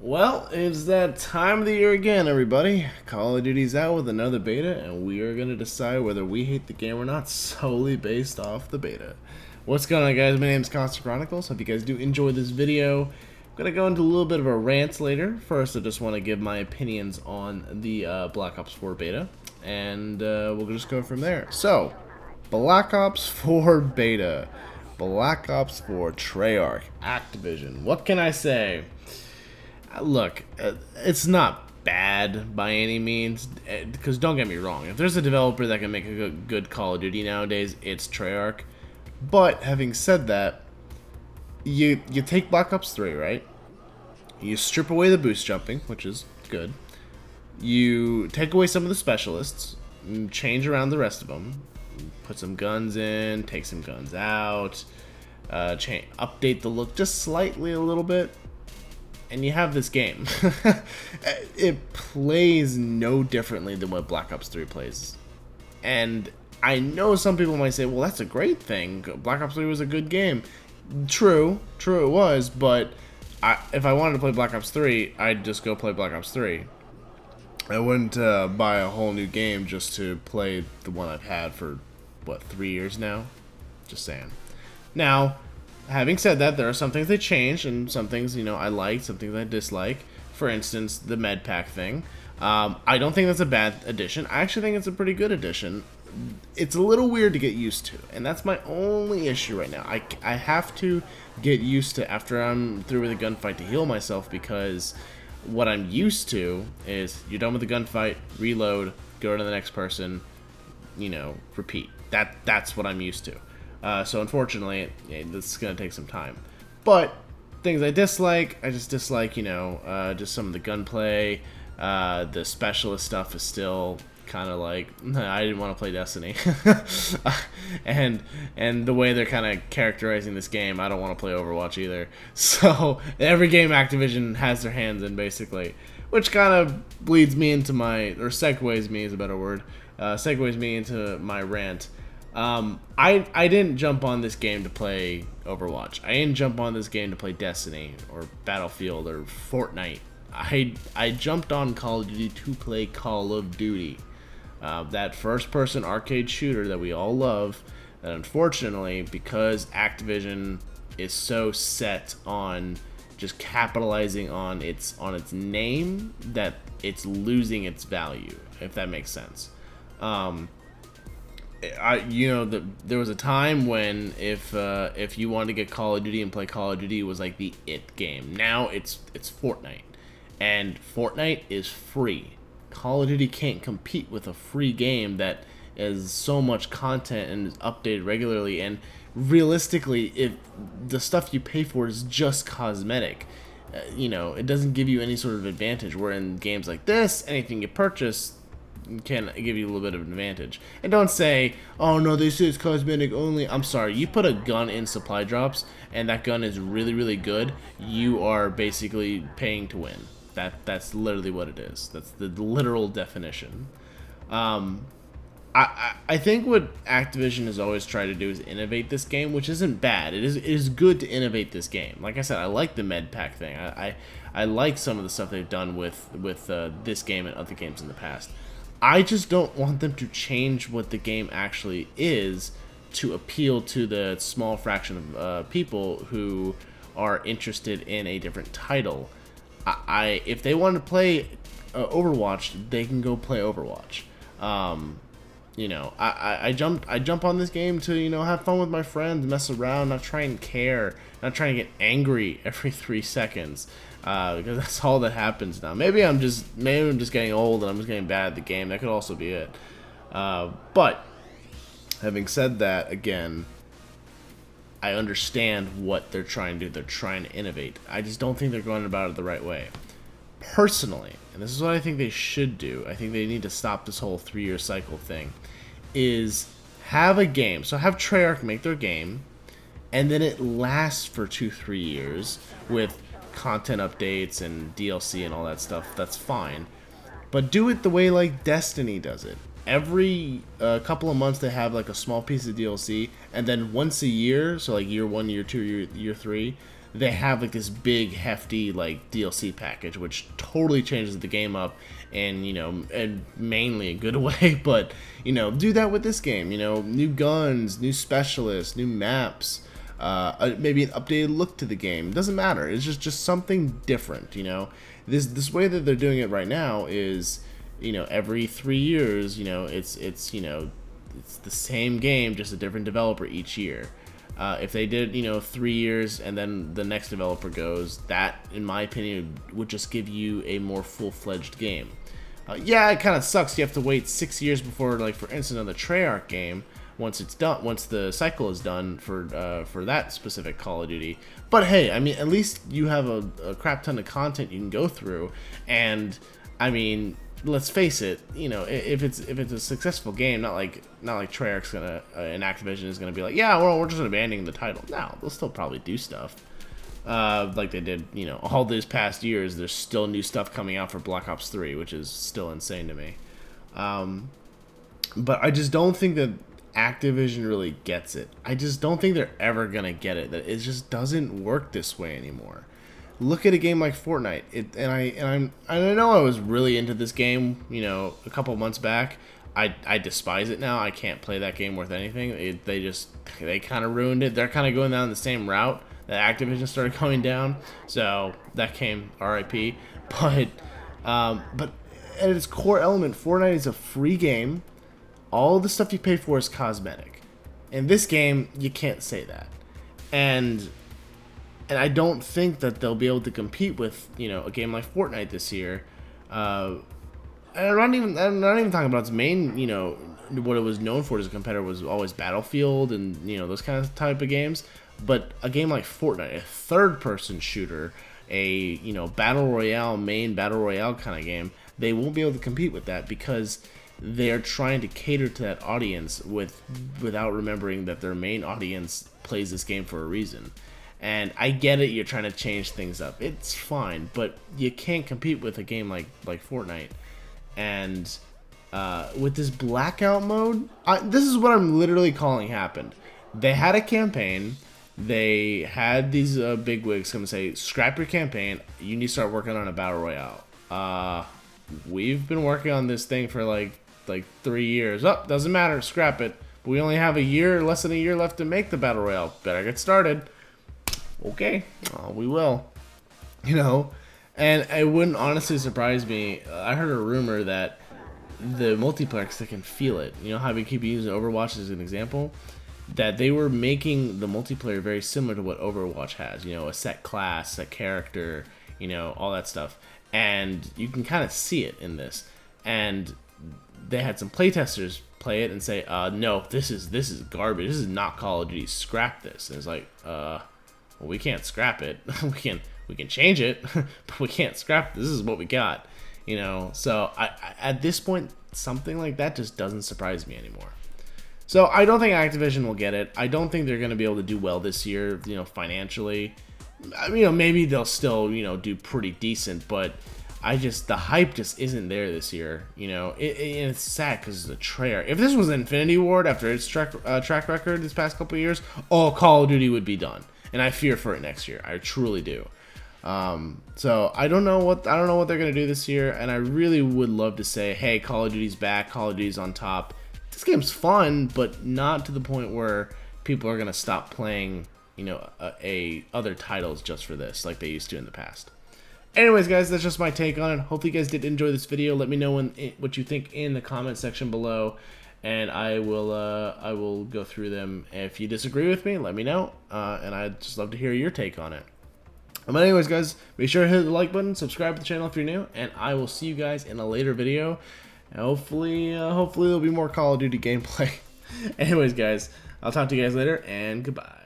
Well, it's that time of the year again, everybody. Call of Duty's out with another beta, and we are going to decide whether we hate the game or not solely based off the beta. What's going on, guys? My name is ConsoleChronicles. Hope you guys do enjoy this video. I'm going to go into a little bit of a rant later. First, I just want to give my opinions on the Black Ops 4 beta, and we'll just go from there. So, Black Ops 4 beta. Black Ops 4 Treyarch, Activision. What can I say? Look, it's not bad by any means, because don't get me wrong, if there's a developer that can make a good Call of Duty nowadays, it's Treyarch. But having said that, you take Black Ops 3, right? You strip away the boost jumping, which is good. You take away some of the specialists, change around the rest of them, put some guns in, take some guns out, update the look just slightly a little bit, and you have this game. It plays no differently than what Black Ops 3 plays. And I know some people might say, well, that's a great thing. Black Ops 3 was a good game. True it was, but if I wanted to play Black Ops 3, I'd just go play Black Ops 3. I wouldn't buy a whole new game just to play the one I've had for, what, 3 years now? Just saying. Now, having said that, there are some things they changed, and some things, I like, some things I dislike. For instance, the med pack thing. I don't think that's a bad addition. I actually think it's a pretty good addition. It's a little weird to get used to, and that's my only issue right now. I have to get used to, after I'm through with a gunfight, to heal myself, because what I'm used to is you're done with the gunfight, reload, go to the next person, repeat. That's what I'm used to. So unfortunately, this is going to take some time. But things I dislike, I just dislike, just some of the gunplay. The specialist stuff is still kind of like, I didn't want to play Destiny. and the way they're kind of characterizing this game, I don't want to play Overwatch either. So every game Activision has their hands in, basically. Which kind of bleeds me into or segues me is a better word, segues me into my rant. I didn't jump on this game to play Overwatch. I didn't jump on this game to play Destiny or Battlefield or Fortnite. I jumped on Call of Duty to play Call of Duty. That first-person arcade shooter that we all love, that unfortunately, because Activision is so set on just capitalizing on its name, that it's losing its value, if that makes sense. There was a time when if you wanted to get Call of Duty and play Call of Duty, it was like the it game. Now it's Fortnite, and Fortnite is free. Call of Duty can't compete with a free game that has so much content and is updated regularly. And realistically, if the stuff you pay for is just cosmetic, it doesn't give you any sort of advantage. Where in games like this, anything you purchase can give you a little bit of an advantage. And don't say, oh no, this is cosmetic only. I'm sorry, you put a gun in supply drops and that gun is really, really good, you are basically paying to win. That's literally what it is. That's the literal definition. I think what Activision has always tried to do is innovate this game, which isn't bad. It is good to innovate this game. Like I said, I like the med pack thing. I like some of the stuff they've done with this game and other games in the past. I just don't want them to change what the game actually is to appeal to the small fraction of people who are interested in a different title. If they want to play Overwatch, they can go play Overwatch. I jump on this game to have fun with my friends, mess around, not try and care, not trying to get angry every 3 seconds, because that's all that happens now. Maybe I'm just getting old and I'm just getting bad at the game. That could also be it. But having said that, again, I understand what they're trying to do. They're trying to innovate. I just don't think they're going about it the right way. Personally, and this is what I think they should do, I think they need to stop this whole 3-year cycle thing, is have a game. So have Treyarch make their game, and then it lasts for 2-3 years with content updates and DLC and all that stuff. That's fine. But do it the way like Destiny does it. Every couple of months they have like a small piece of DLC, and then once a year, so like year 1, year 2, year 3, they have like this big hefty like DLC package, which totally changes the game up, and and mainly a good way. But do that with this game. New guns, new specialists, new maps, maybe an updated look to the game. It doesn't matter. It's just something different. This way that they're doing it right now is every 3 years. It's the same game, just a different developer each year. If they did 3 years and then the next developer goes, that in my opinion would just give you a more full-fledged game. Yeah, it kind of sucks. You have to wait 6 years before, like for instance, on the Treyarch game, once it's done, once the cycle is done for that specific Call of Duty. But hey, I mean, at least you have a crap ton of content you can go through, and I mean, let's face it, if it's a successful game, not like Treyarch's gonna and Activision is gonna be like, yeah, well, we're just abandoning the title. No, they'll still probably do stuff, like they did, all these past years. There's still new stuff coming out for Black Ops 3, which is still insane to me. But I just don't think that Activision really gets it. I just don't think they're ever gonna get it. That it just doesn't work this way anymore. Look at a game like Fortnite. I know I was really into this game, a couple months back. I despise it now. I can't play that game worth anything. They kind of ruined it. They're kind of going down the same route that Activision started going down. So that came RIP. But at its core element, Fortnite is a free game. All the stuff you pay for is cosmetic. In this game, you can't say that. And I don't think that they'll be able to compete with a game like Fortnite this year. And I'm not even talking about its main what it was known for as a competitor was always Battlefield and those kind of type of games. But a game like Fortnite, a third-person shooter, a battle royale, main battle royale kind of game, they won't be able to compete with that because they're trying to cater to that audience without remembering that their main audience plays this game for a reason. And I get it, you're trying to change things up. It's fine, but you can't compete with a game like Fortnite. And with this blackout mode, this is what I'm literally calling happened. They had a campaign. They had these bigwigs come and say, scrap your campaign. You need to start working on a battle royale. We've been working on this thing for like 3 years. Oh, doesn't matter, scrap it. We only have less than a year left to make the battle royale. Better get started. Okay, we will. And it wouldn't honestly surprise me. I heard a rumor that the multiplayer, because they can feel it. How we keep using Overwatch as an example? That they were making the multiplayer very similar to what Overwatch has. A set class, a character, all that stuff. And you can kind of see it in this. And they had some playtesters play it and say, no, this is garbage. This is not Call of Duty. Scrap this. And it's like, well, we can't scrap it. we can change it, but we can't scrap it. This is what we got. So I at this point, something like that just doesn't surprise me anymore. So I don't think Activision will get it. I don't think they're going to be able to do well this year, financially. Maybe they'll still, do pretty decent, but the hype just isn't there this year. It's sad because it's a Treyarch. If this was Infinity Ward after its track record this past couple of years, Call of Duty would be done, and I fear for it next year. I truly do. So I don't know what they're gonna do this year, and I really would love to say, hey, Call of Duty's back, Call of Duty's on top. This game's fun, but not to the point where people are gonna stop playing, other titles just for this, like they used to in the past. Anyways, guys, that's just my take on it. Hopefully, you guys did enjoy this video. Let me know what you think in the comment section below, and I will go through them. If you disagree with me, let me know, and I'd just love to hear your take on it. But anyways, guys, be sure to hit the like button, subscribe to the channel if you're new, and I will see you guys in a later video. And hopefully there'll be more Call of Duty gameplay. Anyways, guys, I'll talk to you guys later, and goodbye.